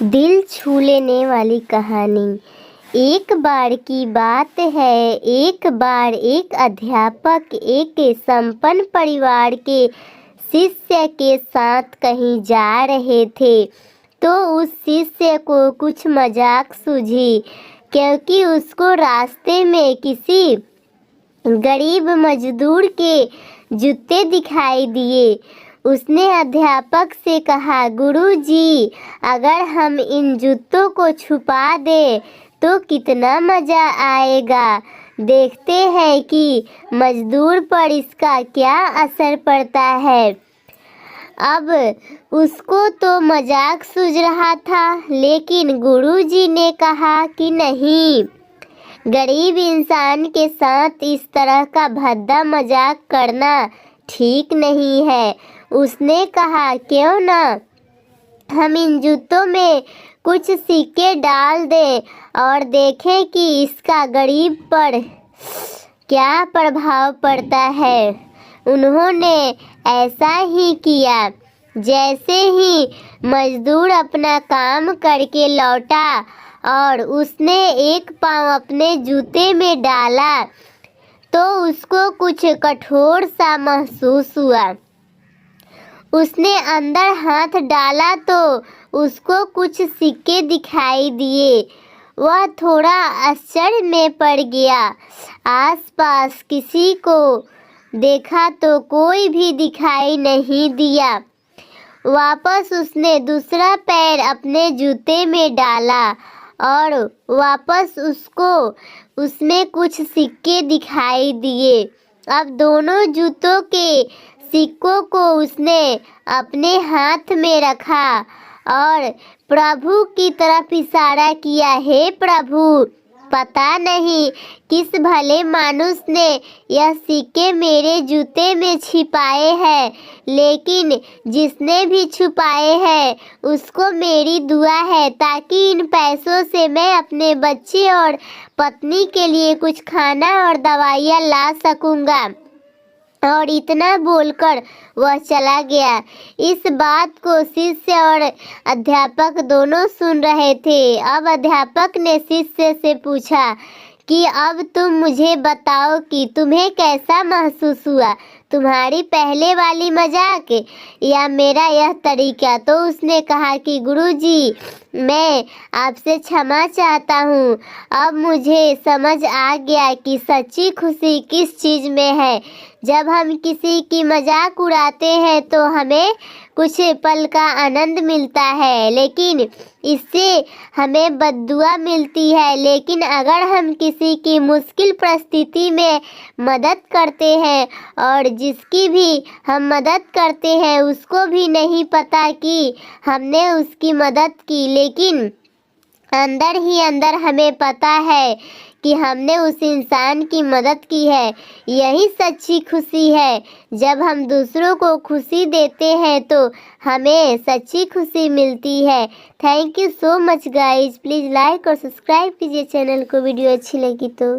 दिल छू लेने वाली कहानी। एक बार की बात है, एक बार एक अध्यापक एक संपन्न परिवार के शिष्य के साथ कहीं जा रहे थे, तो उस शिष्य को कुछ मजाक सूझी, क्योंकि उसको रास्ते में किसी गरीब मजदूर के जूते दिखाई दिए। उसने अध्यापक से कहा, गुरुजी, अगर हम इन जूतों को छुपा दें तो कितना मज़ा आएगा। देखते हैं कि मजदूर पर इसका क्या असर पड़ता है। अब उसको तो मजाक सूझ रहा था, लेकिन गुरुजी ने कहा कि नहीं, गरीब इंसान के साथ इस तरह का भद्दा मजाक करना ठीक नहीं है। उसने कहा, क्यों ना हम इन जूतों में कुछ सिक्के डाल दें और देखें कि इसका गरीब पर क्या प्रभाव पड़ता है। उन्होंने ऐसा ही किया। जैसे ही मजदूर अपना काम करके लौटा और उसने एक पाँव अपने जूते में डाला, तो उसको कुछ कठोर सा महसूस हुआ। उसने अंदर हाथ डाला तो उसको कुछ सिक्के दिखाई दिए। वह थोड़ा आश्चर्य में पड़ गया। आसपास किसी को देखा तो कोई भी दिखाई नहीं दिया। वापस उसने दूसरा पैर अपने जूते में डाला और वापस उसको उसमें कुछ सिक्के दिखाई दिए। अब दोनों जूतों के सिक्कों को उसने अपने हाथ में रखा और प्रभु की तरफ इशारा किया, हे प्रभु, पता नहीं किस भले मानुष ने यह सिक्के मेरे जूते में छिपाए हैं, लेकिन जिसने भी छुपाए हैं उसको मेरी दुआ है, ताकि इन पैसों से मैं अपने बच्चे और पत्नी के लिए कुछ खाना और दवाइयाँ ला सकूँगा। और इतना बोलकर वह चला गया। इस बात को शिष्य और अध्यापक दोनों सुन रहे थे। अब अध्यापक ने शिष्य से पूछा कि अब तुम मुझे बताओ कि तुम्हें कैसा महसूस हुआ, तुम्हारी पहले वाली मजाक या मेरा यह तरीका। तो उसने कहा कि गुरुजी, मैं आपसे क्षमा चाहता हूँ। अब मुझे समझ आ गया कि सच्ची खुशी किस चीज़ में है। जब हम किसी की मजाक उड़ाते हैं तो हमें कुछ पल का आनंद मिलता है, लेकिन इससे हमें बद्दुआ मिलती है। लेकिन अगर हम किसी की मुश्किल परिस्थिति में मदद करते हैं और जिसकी भी हम मदद करते हैं उसको भी नहीं पता कि हमने उसकी मदद की, लेकिन अंदर ही अंदर हमें पता है कि हमने उस इंसान की मदद की है। यही सच्ची खुशी है। जब हम दूसरों को खुशी देते हैं तो हमें सच्ची खुशी मिलती है। Thank you so much guys. Please like और सब्सक्राइब कीजिए चैनल को। वीडियो अच्छी लगी तो।